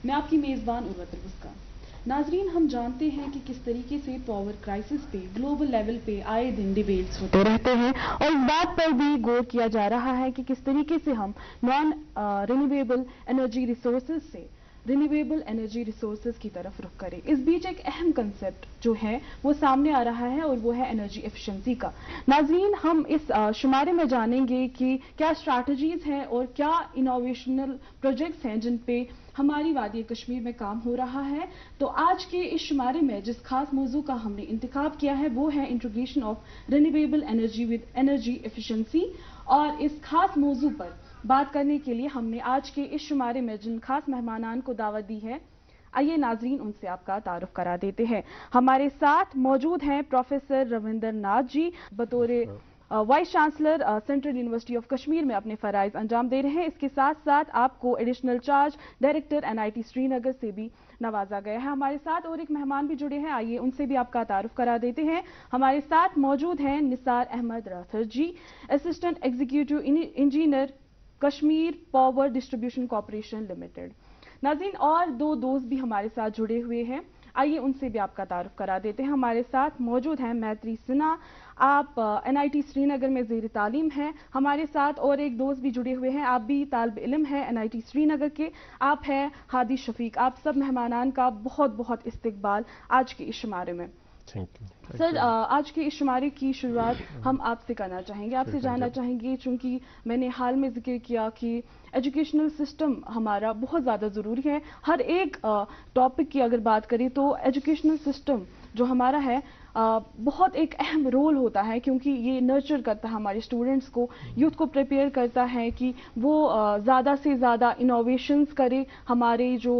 मैं आपकी मेज़बान उर्वा तुर्बुस्का। नाजरीन, हम जानते हैं कि किस तरीके से पावर क्राइसिस पे ग्लोबल लेवल पे आए दिन डिबेट्स होते रहते हैं और इस बात पर भी गौर किया जा रहा है कि किस तरीके से हम नॉन रिन्यूएबल एनर्जी रिसोर्सेज से रिन्यूएबल एनर्जी रिसोर्सेज की तरफ रुख करें। इस बीच एक अहम कंसेप्ट जो है वो सामने आ रहा है और वो है एनर्जी एफिशिएंसी का। नाजरीन, हम इस शुमारे में जानेंगे कि क्या स्ट्रैटेजीज हैं और क्या इनोवेशनल प्रोजेक्ट्स हैं जिन पे हमारी वादी कश्मीर में काम हो रहा है। तो आज के इस शुमारे में जिस खास मौजू का हमने इंतखाब किया है वो है interrogation of renewable energy with energy efficiency. और इस खास मौजू पर बात करने के लिए हमने आज के इस शुमारे में जिन खास मेहमानान को दावत दी है, आइए नाजरीन उनसे आपका तारुफ करा देते हैं। हमारे साथ मौजूद हैं प्रोफेसर रविंद्र नाथ जी, बतौर vice chancellor central university of Kashmir में अपने फराइज अंजाम दे रहे हैं। इसके साथ साथ आपको additional charge director NIT Srinagar से भी नवाजा गया है। हमारे साथ और एक मेहमान भी जुड़े हैं, आइए उनसे भी आपका तारुफ करा देते हैं। हमारे साथ मौजूद हैं Nisar Ahmad Rather ji, assistant executive engineer Kashmir power distribution corporation limited. नाज़रीन, और दो दोस्त भी हमारे साथ जुड़े हुए हैं, आइए उनसे भी आपका तारुफ करा देते हैं। हमारे साथ मौजूद हैं मैत्री सिन्हा, आप NIT श्रीनगर में ज़ेर तालीम हैं। हमारे साथ और एक दोस्त भी जुड़े हुए हैं, आप भी तालिब इल्म हैं NIT श्रीनगर के, आप हैं हादी शफीक। आप सब मेहमानान का बहुत बहुत इस्तकबाल आज के इस शुमारे में। सर, आज के इस शुमारे की शुरुआत हम आपसे करना चाहेंगे, आपसे जानना चाहेंगे, चूंकि मैंने हाल में जिक्र किया कि एजुकेशनल सिस्टम हमारा बहुत ज़्यादा ज़रूरी है। हर एक टॉपिक की अगर बात करें तो एजुकेशनल सिस्टम जो हमारा है बहुत एक अहम रोल होता है, क्योंकि ये नर्चर करता है हमारे स्टूडेंट्स को, यूथ को प्रिपेयर करता है कि वो ज़्यादा से ज़्यादा इनोवेशंस करे, हमारे जो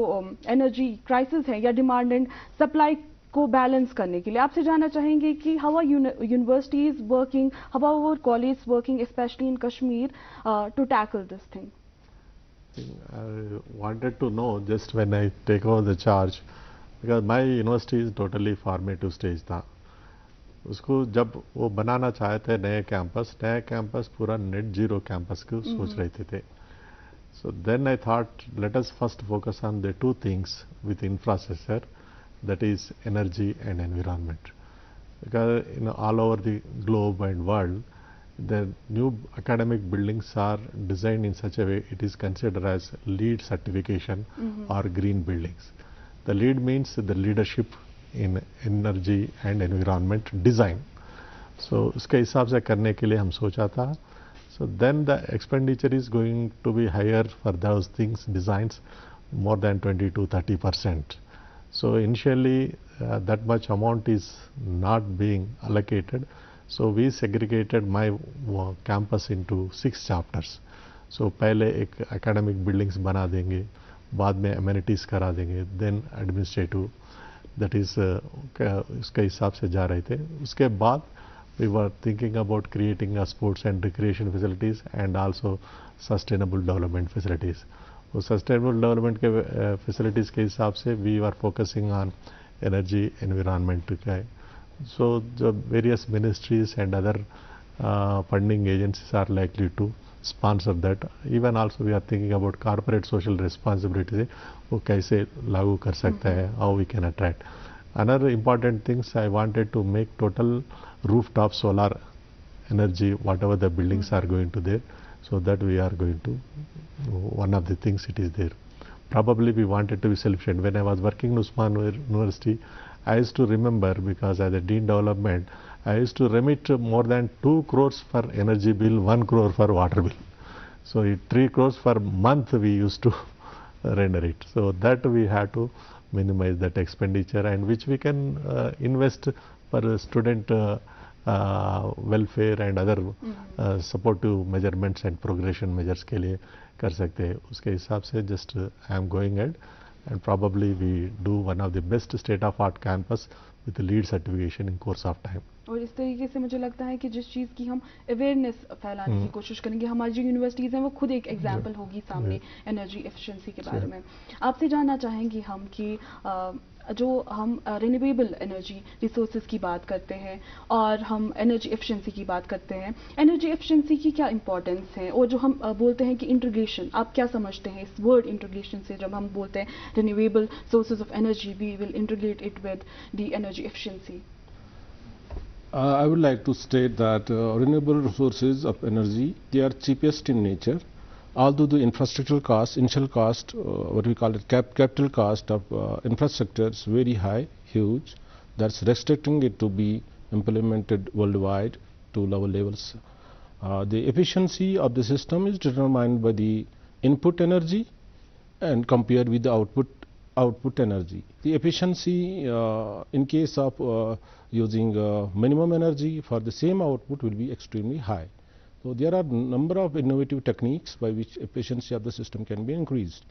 एनर्जी क्राइसिस है या डिमांड एंड सप्लाई को बैलेंस करने के लिए। आपसे जानना चाहेंगे कि how are universities working, how are our college working specially in Kashmir to tackle this thing. I wanted to know just when I take over the charge, because my university is totally formative stage था। उसको जब वो बनाना चाहे थे नए campus पूरा net zero campus को सोच रहे थे। So then I thought, let us first focus on the two things with infrastructure, that is energy and environment, because all over the globe and world the new academic buildings are designed in such a way it is considered as LEED certification or green buildings. The LEED means the leadership in energy and environment design. So उसके हिसाब से करने के लिए हम सोचा था। So then the expenditure is going to be higher for those things, designs, more than 20 to 30%. So initially that much amount is not being allocated. So we segregated my campus into 6 chapters. So पहले एक academic buildings बना देंगे, बाद में amenities करा देंगे, then administrative, that is उसके हिसाब से जा रहे थे। उसके बाद we were thinking about creating a sports and recreation facilities and also sustainable development facilities. वो सस्टेनेबल डेवलपमेंट के फैसिलिटीज़ के हिसाब से we are focusing on energy environment का है। सो जो various ministries and other funding agencies are likely to sponsor that. Even also we are thinking about corporate social responsibility से वो कैसे लागू कर सकता है, how we can attract. Another important things I wanted to make total rooftop solar energy whatever the buildings are going to there, so that we are going to, one of the things it is there. Probably we wanted to be self-sufficient. When I was working in Usman University, I used to remember, because as a dean development I used to remit more than 2 crores for energy bill, 1 crore for water bill. So 3 crores per month we used to render it. So that we had to minimize that expenditure, and which we can invest for student welfare and other supportive measurements and progression measures के लिए कर सकते हैं। उसके हिसाब से just I am going add and probably we do one of the best state of art campus with LEED certification in course of time. और इस तरीके से मुझे लगता है कि जिस चीज़ की हम अवेयरनेस फैलाने की कोशिश करेंगे, हमारी जो यूनिवर्सिटीज़ हैं वो खुद एक एग्जाम्पल होगी सामने एनर्जी एफिशिएंसी के बारे में। आपसे जानना चाहेंगे हम कि जो हम रिन्यूएबल एनर्जी रिसोर्सेज की बात करते हैं और हम एनर्जी एफिशिएंसी की बात करते हैं, एनर्जी एफिशिएंसी की क्या इंपॉर्टेंस है, और जो हम बोलते हैं कि इंटीग्रेशन, आप क्या समझते हैं इस वर्ड इंटीग्रेशन से? जब हम बोलते हैं renewable sources of energy, we will integrate it with the energy efficiency. I would like to state that renewable resources of energy, they are cheapest in nature, although the infrastructural cost, initial cost, what we call it capital cost of infrastructure is very high, huge. That's restricting it to be implemented worldwide to lower levels. The efficiency of the system is determined by the input energy and compared with the output energy. The efficiency in case of using minimum energy for the same output will be extremely high. So there are number of innovative techniques by which efficiency of the system can be increased.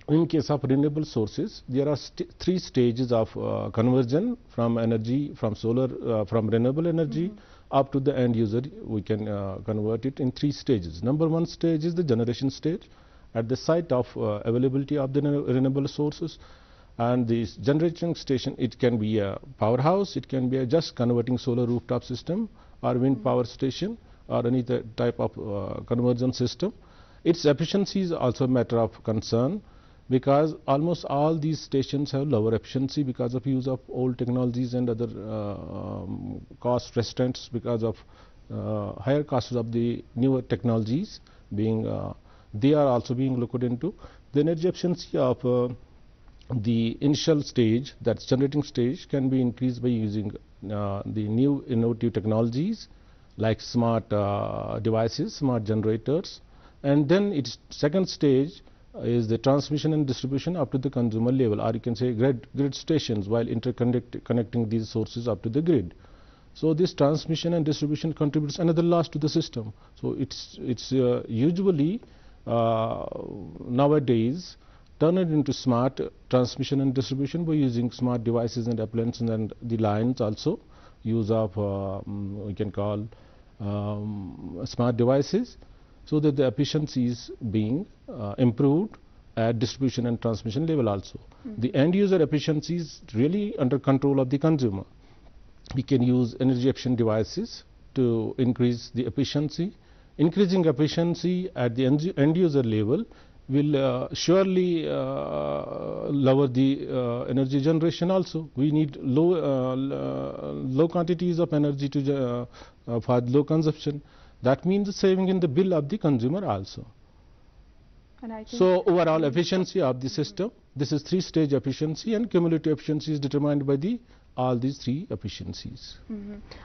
In case of renewable sources, there are three stages of conversion from energy, from solar, from renewable energy up to the end user. We can convert it in three stages. Number one stage is the generation stage, at the site of availability of the renewable sources. And this generating station, it can be a powerhouse, it can be a just converting solar rooftop system or wind power station or any type of conversion system. Its efficiency is also a matter of concern, because almost all these stations have lower efficiency because of use of old technologies and other cost restraints, because of higher costs of the newer technologies being they are also being looked into. The energy efficiency of the initial stage, that's generating stage, can be increased by using the new innovative technologies like smart devices, smart generators, and then its second stage is the transmission and distribution up to the consumer level, or you can say grid stations, while connecting these sources up to the grid. So this transmission and distribution contributes another loss to the system. So it's usually nowadays turn it into smart transmission and distribution by using smart devices and appliances, and the lines also use of we can call smart devices, so that the efficiency is being improved at distribution and transmission level also. The end user efficiency is really under control of the consumer. We can use energy efficient devices to increase the efficiency. Increasing efficiency at the end user level will surely lower the energy generation also. We need low quantities of energy to for low consumption. That means saving in the bill of the consumer also. So overall efficiency of the system, this is three-stage efficiency, and cumulative efficiency is determined by the all these three efficiencies.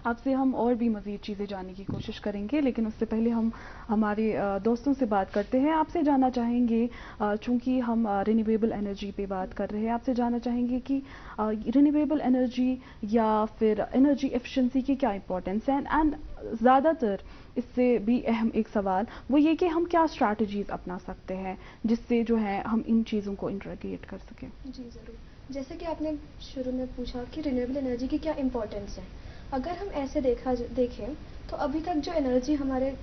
आपसे हम और भी मज़ीद चीज़ें जानने की कोशिश करेंगे, लेकिन उससे पहले हम हमारे दोस्तों से बात करते हैं। आपसे जानना चाहेंगे, चूँकि हम रिन्यूएबल एनर्जी पे बात कर रहे हैं, आपसे जानना चाहेंगे कि रिन्यूएबल एनर्जी या फिर एनर्जी एफिशिएंसी की क्या इंपॉर्टेंस है, एंड ज़्यादातर इससे भी अहम एक सवाल वो ये कि हम क्या स्ट्रैटेजीज़ अपना सकते हैं जिससे जो है हम इन चीज़ों को इंटीग्रेट कर सकें। जी ज़रूर। जैसे कि आपने शुरू में पूछा कि रिन्यूएबल एनर्जी की क्या इंपॉर्टेंस है, अगर हम ऐसे देखें तो अभी तक जो एनर्जी हमारे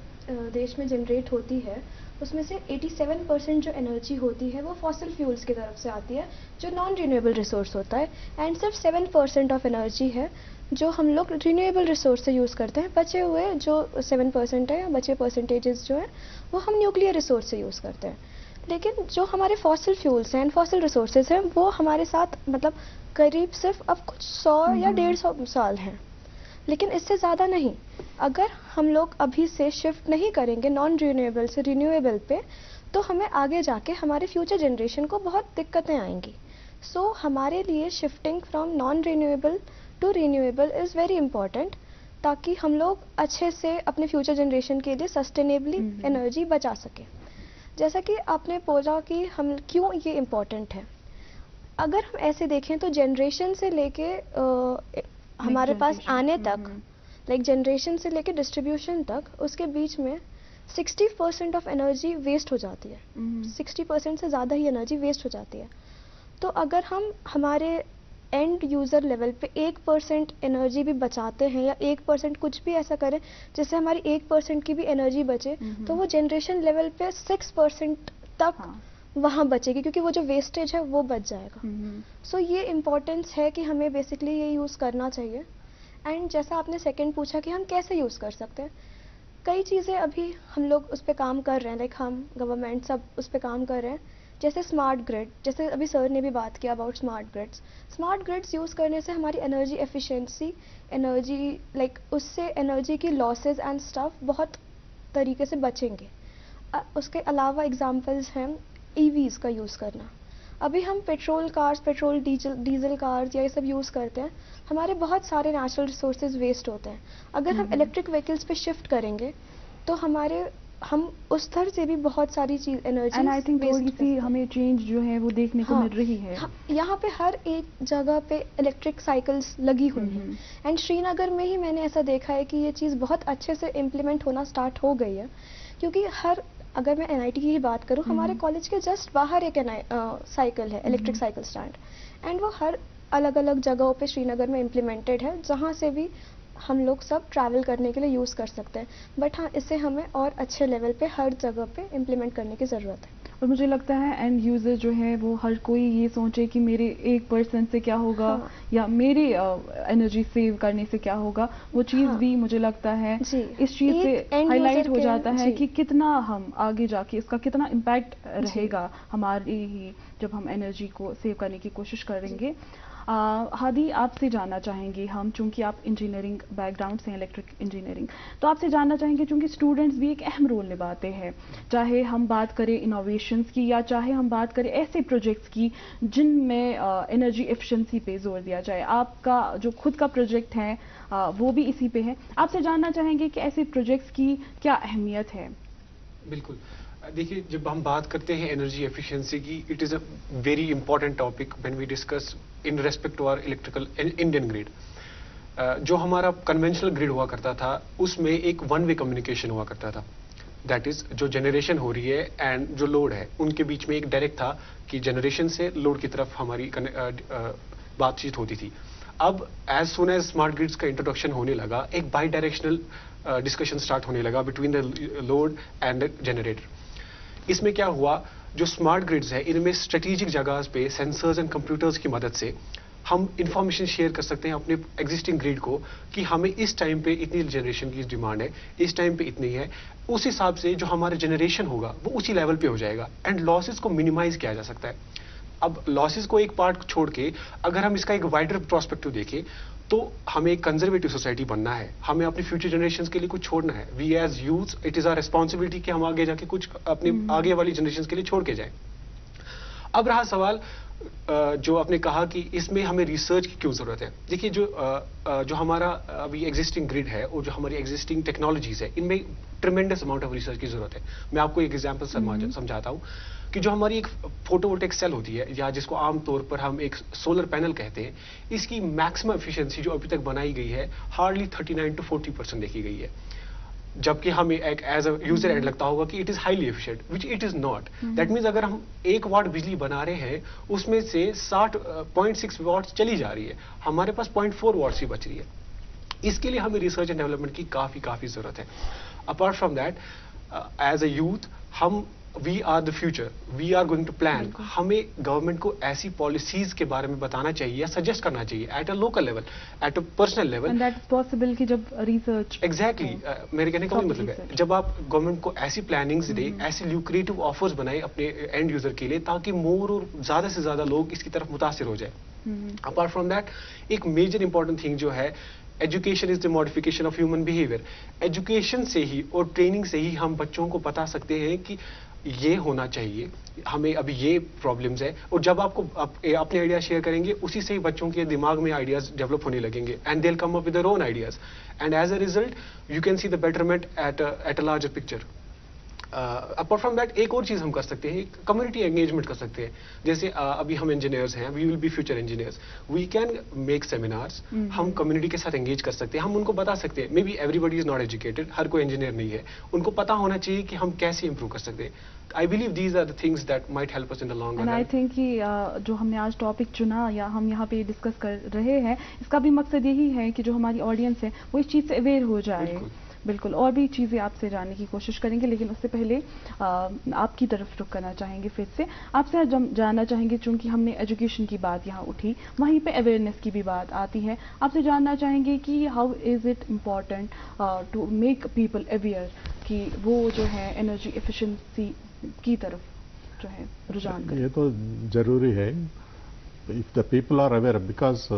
देश में जनरेट होती है उसमें से 87% जो एनर्जी होती है वो फॉसिल फ्यूल्स की तरफ से आती है, जो नॉन रिन्यूएबल रिसोर्स होता है, एंड सिर्फ 7% ऑफ एनर्जी है जो हम लोग रिन्यूएबल रिसोर्स से यूज़ करते हैं। बचे हुए जो 7% है या बचे परसेंटेजेस जो है वो हम न्यूक्लियर रिसोर्स से यूज़ करते हैं। लेकिन जो हमारे फॉसिल फ्यूल्स हैं एंड फॉसिल रिसोर्सेज हैं वो हमारे साथ मतलब करीब सिर्फ अब कुछ 100 या 150 साल हैं, लेकिन इससे ज़्यादा नहीं। अगर हम लोग अभी से शिफ्ट नहीं करेंगे नॉन रिन्यूएबल से रिन्यूएबल पे, तो हमें आगे जाके हमारे फ्यूचर जनरेशन को बहुत दिक्कतें आएंगी। सो हमारे लिए shifting from non renewable to renewable is very important, ताकि हम लोग अच्छे से अपने फ्यूचर जनरेशन के लिए सस्टेनेबली एनर्जी बचा सकें। जैसा कि आपने बोला कि हम क्यों ये इम्पोर्टेंट है, अगर हम ऐसे देखें तो जनरेशन से लेके हमारे पास आने तक, लाइक जनरेशन से लेके डिस्ट्रीब्यूशन तक, उसके बीच में 60% ऑफ एनर्जी वेस्ट हो जाती है। 60% से ज़्यादा ही एनर्जी वेस्ट हो जाती है। तो अगर हम हमारे एंड यूज़र लेवल पे 1% एनर्जी भी बचाते हैं या 1% कुछ भी ऐसा करें जिससे हमारी 1% की भी एनर्जी बचे, तो वो जनरेशन लेवल पे 6% तक वहाँ बचेगी, क्योंकि वो जो वेस्टेज है वो बच जाएगा। सो ये इम्पोर्टेंस है कि हमें बेसिकली ये यूज़ करना चाहिए। एंड जैसा आपने सेकंड पूछा कि हम कैसे यूज़ कर सकते हैं, कई चीज़ें अभी हम लोग उस पर काम कर रहे हैं, लाइक हम गवर्नमेंट सब उस पर काम कर रहे हैं, जैसे स्मार्ट ग्रिड, जैसे अभी सर ने भी बात किया अबाउट स्मार्ट ग्रिड्स यूज़ करने से हमारी एनर्जी एफिशिएंसी, एनर्जी लाइक उससे एनर्जी की लॉसेस एंड स्टफ बहुत तरीके से बचेंगे। उसके अलावा एग्जांपल्स हैं ईवीज़ का यूज़ करना। अभी हम petrol cars, petrol diesel cars या ये सब यूज़ करते हैं, हमारे बहुत सारे नेचुरल रिसोर्सेज वेस्ट होते हैं। अगर हम इलेक्ट्रिक व्हीकल्स पे शिफ्ट करेंगे तो हम उस स्तर से भी बहुत सारी चीज एनर्जी, एंड आई थिंक थोड़ी सी हमें चेंज जो है वो देखने को मिल रही है। यहाँ पे हर एक जगह पे इलेक्ट्रिक साइकिल्स लगी हुई हैं। एंड श्रीनगर में ही मैंने ऐसा देखा है कि ये चीज़ बहुत अच्छे से इम्प्लीमेंट होना स्टार्ट हो गई है, क्योंकि अगर मैं एनआईटी की ही बात करूँ, हमारे कॉलेज के जस्ट बाहर एक साइकिल है, इलेक्ट्रिक साइकिल स्टैंड, एंड वो हर अलग अलग जगहों पे श्रीनगर में इम्प्लीमेंटेड है, जहाँ से भी हम लोग सब ट्रैवल करने के लिए यूज़ कर सकते हैं। बट हाँ, इसे हमें और अच्छे लेवल पे हर जगह पे इम्प्लीमेंट करने की ज़रूरत है। और मुझे लगता है एंड यूज़र जो है वो हर कोई ये सोचे कि मेरे 1% से क्या होगा, या मेरी एनर्जी सेव करने से क्या होगा, वो चीज़ भी मुझे लगता है इस चीज़ से हाईलाइट हो जाता है कि कितना हम आगे जाके इसका कितना इम्पैक्ट रहेगा हमारी ही, जब हम एनर्जी को सेव करने की कोशिश करेंगे। हादी, आपसे जानना चाहेंगे हम, चूंकि आप इंजीनियरिंग बैकग्राउंड से, इलेक्ट्रिक इंजीनियरिंग, तो आपसे जानना चाहेंगे, चूंकि स्टूडेंट्स भी एक अहम रोल निभाते हैं, चाहे हम बात करें इनोवेशंस की या चाहे हम बात करें ऐसे प्रोजेक्ट्स की जिनमें एनर्जी एफिशिएंसी पे जोर दिया जाए। आपका जो खुद का प्रोजेक्ट है वो भी इसी पे है। आपसे जानना चाहेंगे कि ऐसे प्रोजेक्ट्स की क्या अहमियत है। बिल्कुल, देखिए, जब हम बात करते हैं एनर्जी एफिशिएंसी की, it is a very important topic when we discuss in respect to our electrical Indian grid. जो हमारा कन्वेंशनल ग्रिड हुआ करता था, उसमें एक वन वे कम्युनिकेशन हुआ करता था। दैट इज, जो जनरेशन हो रही है एंड जो लोड है, उनके बीच में एक डायरेक्ट था कि जनरेशन से लोड की तरफ हमारी बातचीत होती थी। अब as soon as smart grids का इंट्रोडक्शन होने लगा, एक बाई डायरेक्शनल डिस्कशन स्टार्ट होने लगा between the load and the generator. इसमें क्या हुआ, जो स्मार्ट ग्रिड्स है, इनमें स्ट्रेटेजिक जगह पे सेंसर्स एंड कंप्यूटर्स की मदद से हम इंफॉर्मेशन शेयर कर सकते हैं अपने एग्जिस्टिंग ग्रिड को कि हमें इस टाइम पे इतनी जनरेशन की डिमांड है, इस टाइम पे इतनी है। उस हिसाब से जो हमारा जनरेशन होगा वो उसी लेवल पे हो जाएगा एंड लॉसेस को मिनिमाइज किया जा सकता है। अब लॉसेस को एक पार्ट छोड़ के अगर हम इसका एक वाइडर प्रोस्पेक्टिव देखें, तो हमें एक कंजर्वेटिव सोसाइटी बनना है, हमें अपनी फ्यूचर जनरेशंस के लिए कुछ छोड़ना है। We as youth, it is our responsibility कि हम आगे जाके कुछ अपने आगे वाली जनरेशंस के लिए छोड़ के जाएं। अब रहा सवाल, जो आपने कहा कि इसमें हमें रिसर्च की क्यों जरूरत है। देखिए, जो हमारा अभी एग्जिस्टिंग ग्रिड है और जो हमारी एग्जिस्टिंग टेक्नोलॉजीज है, इनमें ट्रिमेंडस अमाउंट ऑफ रिसर्च की जरूरत है। मैं आपको एक एग्जांपल समझाता हूं कि जो हमारी एक फोटोवोल्टिक सेल होती है, या जिसको आमतौर पर हम एक सोलर पैनल कहते हैं, इसकी मैक्सिमम एफिशिएंसी जो अभी तक बनाई गई है हार्डली 39 to 40% देखी गई है, जबकि हमें एक एज अ यूजर एंड लगता होगा कि it is highly efficient, which it is not. That means अगर हम 1 वाट बिजली बना रहे हैं, उसमें से 60.6 वाट्स चली जा रही है, हमारे पास 0.4 वाट्स ही बच रही है। इसके लिए हमें रिसर्च एंड डेवलपमेंट की काफी जरूरत है। Apart from that, as a youth, हम we are the future, we are going to plan. हमें गवर्नमेंट को ऐसी पॉलिसीज के बारे में बताना चाहिए या सजेस्ट करना चाहिए at a local level, at a personal level. And that is possible कि जब रिसर्च एग्जैक्टली मेरे कहने का वही मतलब है, जब आप गवर्नमेंट को ऐसी प्लानिंग्स दे, ऐसे ल्यूक्रेटिव ऑफर्स बनाए अपने एंड यूजर के लिए, ताकि मोर और ज्यादा से ज्यादा लोग इसकी तरफ मुतासिर हो जाए। अपार्ट फ्रॉम दैट, एक मेजर इंपॉर्टेंट थिंग जो है, education is the modification of human behaviour. Education से ही और ट्रेनिंग से ही हम बच्चों को बता सकते हैं कि ये होना चाहिए, हमें अभी ये प्रॉब्लम्स है, और जब आपको अपने आइडिया शेयर करेंगे, उसी से ही बच्चों के दिमाग में आइडियाज डेवलप होने लगेंगे and they will come up with their own ideas, and as a result you can see the betterment at a larger picture. Apart from that एक और चीज हम कर सकते हैं, कम्युनिटी एंगेजमेंट कर सकते हैं। जैसे अभी हम इंजीनियर्स हैं, we will be future engineers, we can make seminars, हम कम्युनिटी के साथ एंगेज कर सकते हैं, हम उनको बता सकते हैं, maybe everybody is not educated, हर कोई इंजीनियर नहीं है, उनको पता होना चाहिए कि हम कैसे इंप्रूव कर सकते हैं। I believe these are the things that might help us in the long run. And I think कि जो हमने आज टॉपिक चुना या हम यहाँ पे डिस्कस कर रहे हैं, इसका भी मकसद यही है कि जो हमारी ऑडियंस है वो इस चीज़ से अवेयर हो जाए। बिल्कुल, और भी चीज़ें आपसे जानने की कोशिश करेंगे, लेकिन उससे पहले आपकी तरफ रुख करना चाहेंगे। फिर से आपसे जानना चाहेंगे, चूंकि हमने एजुकेशन की बात यहाँ उठी, वहीं पे अवेयरनेस की भी बात आती है। आपसे जानना चाहेंगे कि how is it important to make people aware कि वो जो है एनर्जी एफिशिएंसी की तरफ जो है रुझान करें। ये तो जरूरी है, if the people are aware, because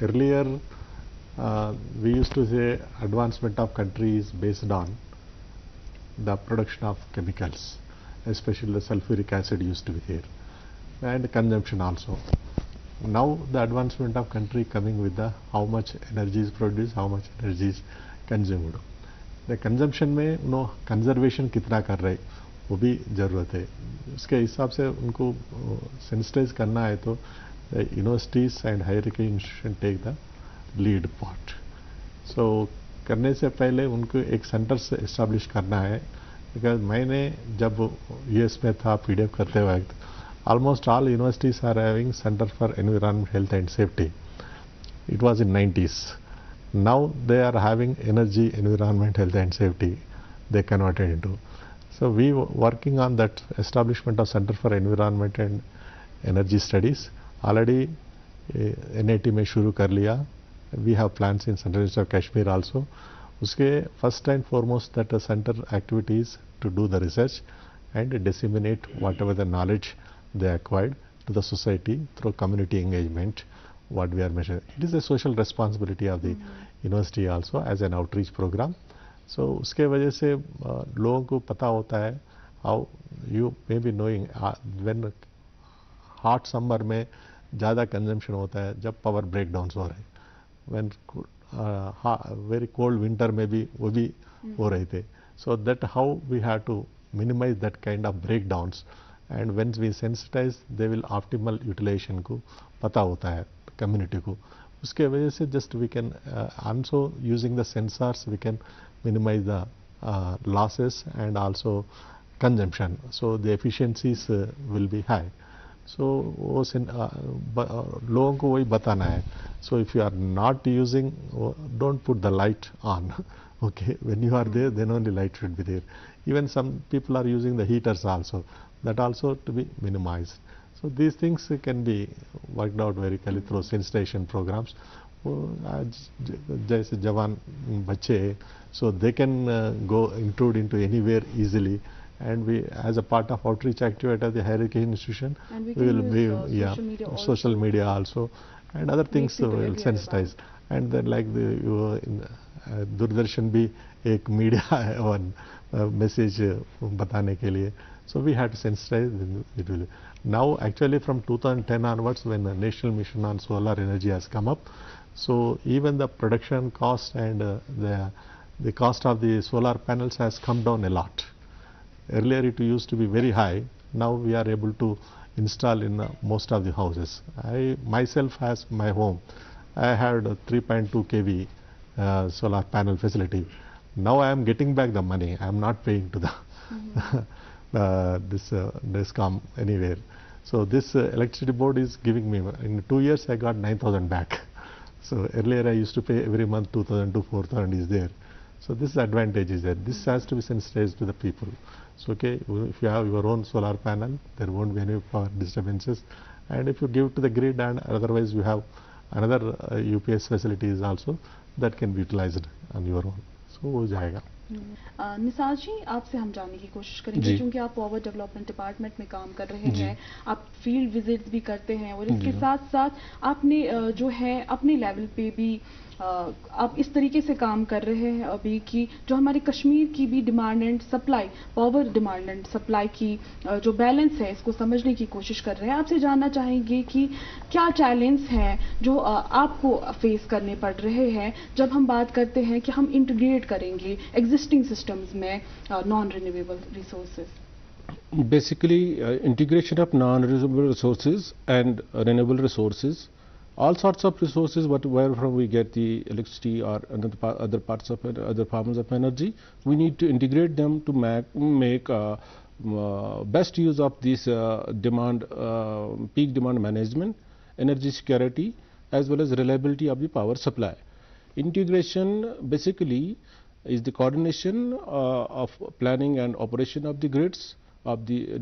earlier we used to say advancement of country is based on the production of chemicals, especially the sulfuric acid used to be there, and consumption also. Now the advancement of country coming with the how much energy is produced, how much energy is consumed. The consumption में no conservation कितना कर रहे वो भी ज़रूरत है। उसके हिसाब से उनको सेंसिटाइज करना है तो universities and higher education institution take the lead part. So करने से पहले उनको एक सेंटर से इस्टेब्लिश करना है, बिकॉज मैंने जब यूएस में था पीडीएफ करते वक्त, almost all universities are having centre for environment health and safety, it was in 90s. Now they are having energy environment health and safety they converted into. So we were working on that establishment of Center for Environment and Energy Studies. Already NIT में शुरू कर लिया. We have plans in Central University of Kashmir also. उसके first and foremost that the center activities to do the research and disseminate whatever the knowledge they acquired to the society through community engagement, what we are measuring. It is a social responsibility of the university also as an outreach program. So उसके वजह से लोगों को पता होता है, how you may be knowing when hot summer में ज़्यादा कंजम्पशन होता है जब पावर ब्रेकडाउन्स हो रहे हैं, when very cold winter में भी वो भी हो रहे थे. So that how we have to minimize that kind of breakdowns, and when we sensitize they will optimal utilization को पता होता है community को. उसके वजह से just we can also using the sensors we can minimize the losses and also consumption. So the efficiencies will be high. So वो लोगों को वही बताना है. So if you are not using, don't put the light on. Okay, when you are there, then only light should be there. Even some people are using the heaters also. That also to be minimized. So these things can be worked out very clearly through sensitization programs. जैसे जवान बच्चे, so they can go intrude into anywhere easily. And we, as a part of outreach activity at the higher education institution, we will be social media also, and other things will sensitize. And then like the Doordarshan भी एक media है one message बताने के लिए. So we had to sensitize. It will. Now actually from 2010 onwards, when the National Mission on Solar Energy has come up, so even the production cost and the cost of the solar panels has come down a lot. Earlier it used to be very high. Now we are able to install in most of the houses. I myself has my home. I had a 3.2 kV solar panel facility. Now I am getting back the money. I am not paying to the this DISCOM anywhere. So this electricity board is giving me, in 2 years I got 9,000 back. So earlier I used to pay every month 2,000 to 4,000 is there. So this advantage is there. This has to be sensitized to the people. So okay, if you have your own solar panel, there won't be any power disturbances. And if you give to the grid, and otherwise you have another UPS facilities also that can be utilized on your own. So हो जाएगा. निसार जी, आपसे हम जानने की कोशिश करेंगे, क्योंकि आप पावर डेवलपमेंट डिपार्टमेंट में काम कर रहे हैं, आप फील्ड विजिट्स भी करते हैं और इसके साथ साथ आपने जो है अपने लेवल पे भी आप इस तरीके से काम कर रहे हैं अभी कि जो हमारे कश्मीर की भी demand and supply, power demand and supply की जो बैलेंस है इसको समझने की कोशिश कर रहे हैं। आपसे जानना चाहेंगे कि क्या चैलेंज हैं जो आपको फेस करने पड़ रहे हैं जब हम बात करते हैं कि हम इंटीग्रेट करेंगे एग्जिस्टिंग सिस्टम्स में non renewable resources. Basically, integration of non-renewable resources and renewable resources, all sorts of resources, wherever we get the electricity or other parts of other forms of energy, we need to integrate them to make best use of this demand, peak demand management, energy security, as well as reliability of the power supply. Integration basically is the coordination of planning and operation of the grids of the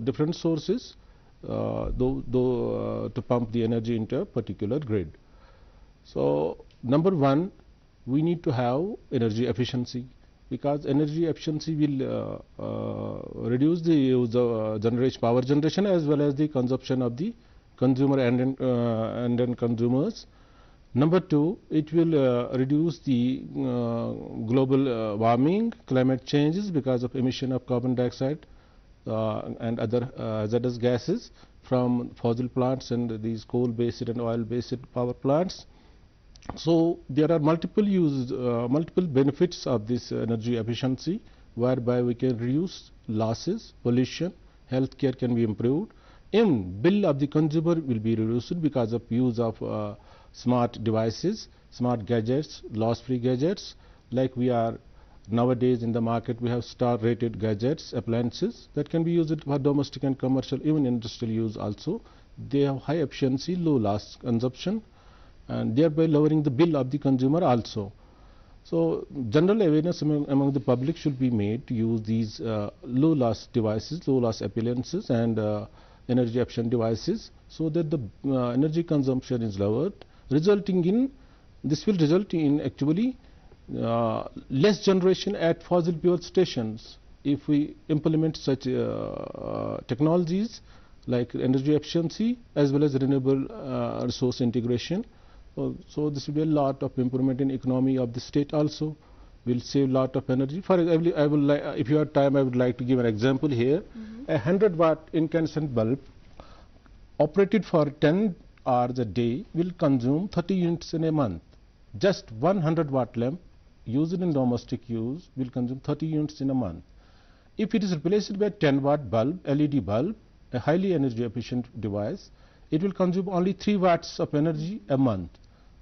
different sources to pump the energy into a particular grid. So number one, we need to have energy efficiency, because energy efficiency will reduce the use of power generation as well as the consumption of the consumer and consumers. Number two, it will reduce the global warming, climate changes because of emission of carbon dioxide and other hazardous gases from fossil plants and these coal-based and oil-based power plants. So there are multiple benefits of this energy efficiency, whereby we can reduce losses, pollution, healthcare can be improved. Even bill of the consumer will be reduced because of use of smart devices, smart gadgets, loss-free gadgets. Like we are nowadays in the market, we have star-rated gadgets, appliances that can be used for domestic and commercial, even industrial use also. They have high efficiency, low loss consumption, and thereby lowering the bill of the consumer also. So general awareness among the public should be made to use these low loss devices, low loss appliances and energy efficient devices, so that the energy consumption is lowered, resulting in, this will result in actually less generation at fossil fuel stations if we implement such technologies like energy efficiency as well as renewable resource integration. So this will be a lot of improvement in economy of the state also. Will save lot of energy. For example, I would like, if you have time, I would like to give an example here. A 100-watt incandescent bulb operated for 10 hours a day will consume 30 units in a month. Just 100-watt lamp used in domestic use will consume 30 units in a month. If it is replaced by a 10-watt bulb, LED bulb, a highly energy efficient device, it will consume only 3 watts of energy a month.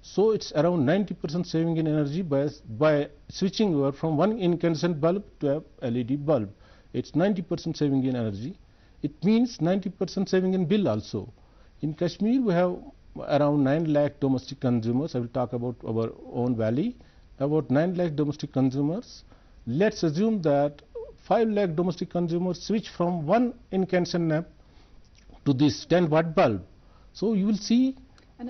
So it's around 90% saving in energy by switching over from one incandescent bulb to a LED bulb. It's 90% saving in energy. It means 90% saving in bill also. In Kashmir, we have around 9 lakh domestic consumers. I will talk about our own valley. About 9 lakh domestic consumers. Let's assume that 5 lakh domestic consumers switch from one incandescent lamp to this 10-watt bulb. So you will see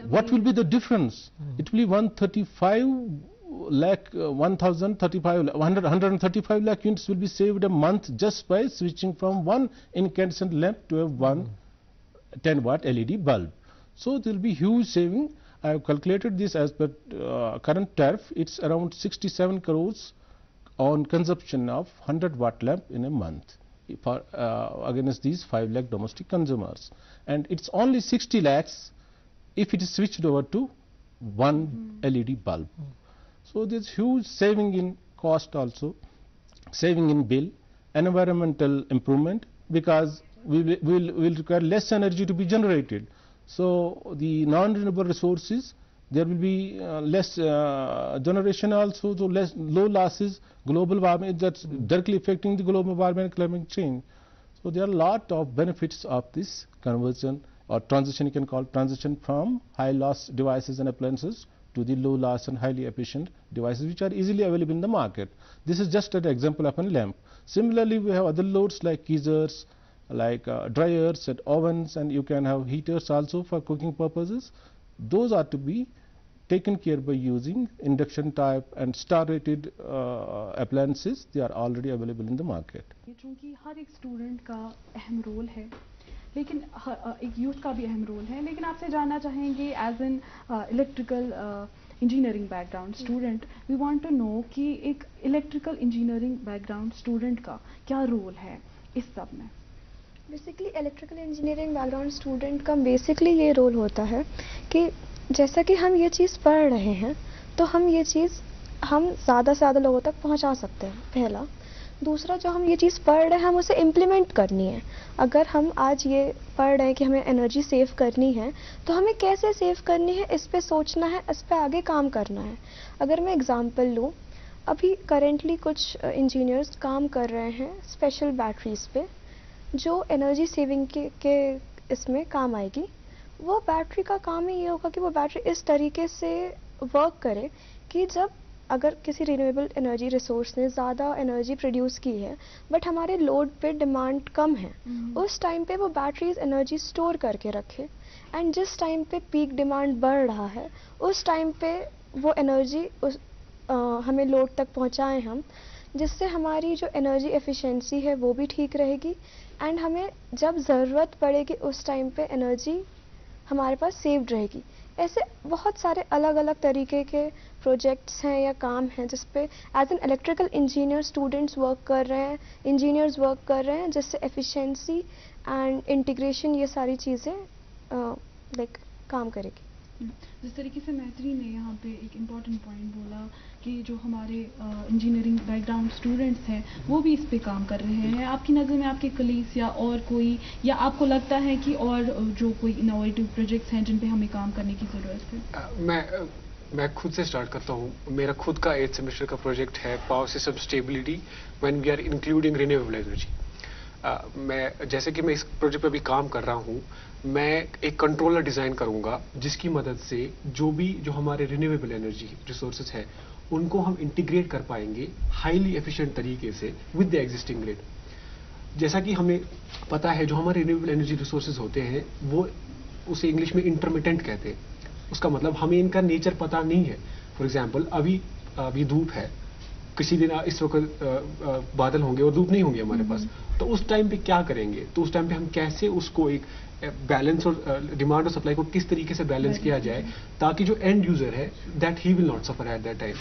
what will be the difference. It will be 135 lakh, 135 lakh units will be saved a month just by switching from one incandescent lamp to a one 10-watt LED bulb. So there will be huge saving. I have calculated this as per current tariff. It's around 67 crores on consumption of 100-watt lamp in a month for against these 5 lakh domestic consumers, and it's only 60 lakhs if it is switched over to one LED bulb. So there's huge saving in cost also, saving in bill, environmental improvement, because we will require less energy to be generated. So the non-renewable resources, there will be less generation also, so low losses, global warming, that's directly affecting the global warming and climate change. So there are a lot of benefits of this conversion or transition, you can call transition from high loss devices and appliances to the low loss and highly efficient devices which are easily available in the market. This is just an example of a lamp. Similarly, we have other loads like geysers, like dryers and ovens, and you can have heaters also for cooking purposes. Those are to be taken care by using induction type and star rated appliances. They are already available in the market. चूँकि हर एक student का अहम role है, लेकिन एक youth का भी अहम रोल है, लेकिन आपसे जानना चाहेंगे as an electrical engineering background student, we want to know कि एक इलेक्ट्रिकल इंजीनियरिंग बैकग्राउंड स्टूडेंट का क्या रोल है इस सब में। Basically electrical engineering background student का बेसिकली ये रोल होता है कि जैसा कि हम ये चीज़ पढ़ रहे हैं तो हम ये चीज़ हम ज़्यादा से ज़्यादा लोगों तक पहुंचा सकते हैं, पहला। दूसरा, जो हम ये चीज़ पढ़ रहे हैं हम उसे इम्प्लीमेंट करनी है। अगर हम आज ये पढ़ रहे हैं कि हमें एनर्जी सेव करनी है तो हमें कैसे सेव करनी है इस पे सोचना है, इस पे आगे काम करना है। अगर मैं एग्जांपल लूँ, अभी करेंटली कुछ इंजीनियर्स काम कर रहे हैं स्पेशल बैटरीज पे जो एनर्जी सेविंग के इसमें काम आएगी। वो बैटरी का काम ही ये होगा कि वो बैटरी इस तरीके से वर्क करे कि जब अगर किसी रिन्यूएबल एनर्जी रिसोर्स ने ज़्यादा एनर्जी प्रोड्यूस की है बट हमारे लोड पे डिमांड कम है, उस टाइम पे वो बैटरीज एनर्जी स्टोर करके रखे, एंड जिस टाइम पे पीक डिमांड बढ़ रहा है उस टाइम पे वो एनर्जी हमें लोड तक पहुंचाएं हम, जिससे हमारी जो एनर्जी एफिशिएंसी है वो भी ठीक रहेगी एंड हमें जब ज़रूरत पड़ेगी उस टाइम पे एनर्जी हमारे पास सेव्ड रहेगी। ऐसे बहुत सारे अलग अलग तरीके के प्रोजेक्ट्स हैं या काम हैं जिस पे as an electrical engineer students work कर रहे हैं, इंजीनियर्स वर्क कर रहे हैं, जिससे एफिशिएंसी एंड इंटीग्रेशन ये सारी चीज़ें लाइक काम करेगी। जिस तरीके से मैत्री ने यहाँ पे एक इम्पॉर्टेंट पॉइंट बोला कि जो हमारे इंजीनियरिंग बैकग्राउंड स्टूडेंट्स हैं वो भी इस पे काम कर रहे हैं, आपकी नज़र में आपके कलीग्स या और कोई, या आपको लगता है कि और जो कोई इनोवेटिव प्रोजेक्ट्स हैं जिन पे हमें काम करने की ज़रूरत है? मैं खुद से स्टार्ट करता हूँ। मेरा खुद का 8th सेमेस्टर का प्रोजेक्ट है power system stability when we are including renewable energy. मैं जैसे कि मैं इस प्रोजेक्ट पे भी काम कर रहा हूँ, मैं एक कंट्रोलर डिज़ाइन करूँगा जिसकी मदद से जो हमारे रिन्यूएबल एनर्जी रिसोर्सेज है उनको हम इंटीग्रेट कर पाएंगे हाईली एफिशिएंट तरीके से विद द एग्जिस्टिंग ग्रिड। जैसा कि हमें पता है जो हमारे रिन्यूएबल एनर्जी रिसोर्सेज होते हैं वो उसे इंग्लिश में इंटरमिटेंट कहते हैं। उसका मतलब हमें इनका नेचर पता नहीं है। फॉर एग्जाम्पल अभी धूप है, किसी दिन इस वक्त बादल होंगे और धूप नहीं होंगे हमारे पास, तो उस टाइम पे क्या करेंगे? तो उस टाइम पे हम कैसे उसको एक बैलेंस और डिमांड और सप्लाई को किस तरीके से बैलेंस किया जाए ताकि जो एंड यूजर है that he will not suffer at that time.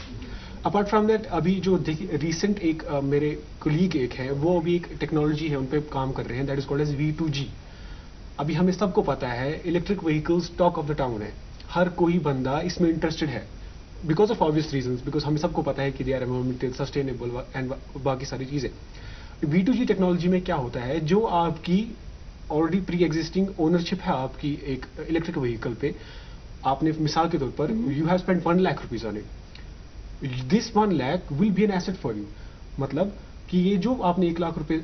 Apart from that, अभी जो देखिए रिसेंट एक मेरे कोलीग एक है, वो अभी एक टेक्नोलॉजी है उन पे काम कर रहे हैं, that is called as V2G। अभी हमें सबको पता है electric vehicles talk of the town है, हर कोई बंदा इसमें इंटरेस्टेड है because of obvious reasons, because हमें सबको पता है कि they are environmental sustainable and बाकी सारी चीजें। V2G टेक्नोलॉजी में क्या होता है, जो आपकी ऑलरेडी प्री एग्जिस्टिंग ओनरशिप है आपकी एक इलेक्ट्रिक व्हीकल पे, आपने मिसाल के तौर पर you have spend 1 lakh rupees on it, this 1 lakh will be an asset for you. मतलब कि ये जो आपने 1 लाख रुपए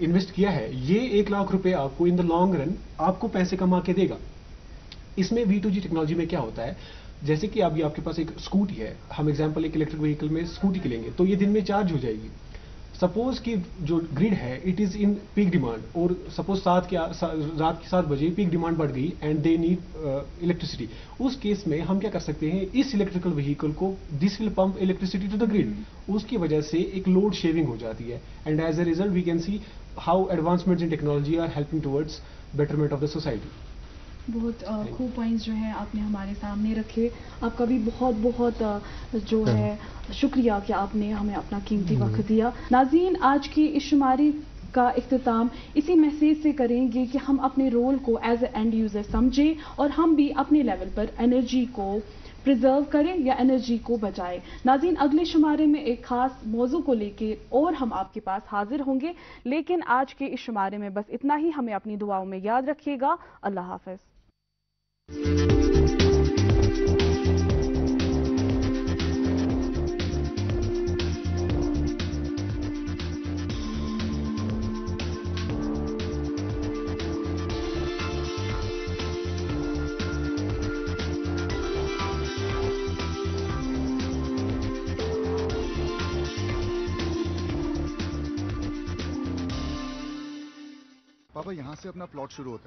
इन्वेस्ट किया है, ये 1 लाख रुपए आपको इन द लॉन्ग रन आपको पैसे कमा के देगा। इसमें V2G टेक्नोलॉजी में क्या होता है, जैसे कि अभी आपके पास एक स्कूटी है, हम एग्जांपल एक इलेक्ट्रिक व्हीकल में स्कूटी के लेंगे तो ये दिन में चार्ज हो जाएगी। सपोज कि जो ग्रिड है it is in peak demand और सपोज रात के 7 बजे पीक डिमांड बढ़ गई एंड दे नीड इलेक्ट्रिसिटी। उस केस में हम क्या कर सकते हैं, इस इलेक्ट्रिकल व्हीकल को this will pump electricity to the grid, उसकी वजह से एक लोड शेविंग हो जाती है and as a result we can see how advancements in technology are helping towards betterment of the society. बहुत खूब पॉइंट्स जो हैं आपने हमारे सामने रखे। आपका भी बहुत बहुत जो है शुक्रिया कि आपने हमें अपना कीमती वक्त दिया। नाज़रीन, आज की इस शुमारी का इख्तिताम इसी मैसेज से करेंगे कि हम अपने रोल को एज ए एंड यूज़र समझें और हम भी अपने लेवल पर एनर्जी को प्रिजर्व करें या एनर्जी को बचाएं। नाज़रीन, अगले शुमारे में एक खास मौजू को लेके और हम आपके पास हाजिर होंगे, लेकिन आज के इस शुमारे में बस इतना ही। हमें अपनी दुआओं में याद रखिएगा। अल्लाह हाफ़िज़। पापा, यहाँ से अपना प्लॉट शुरू होता है।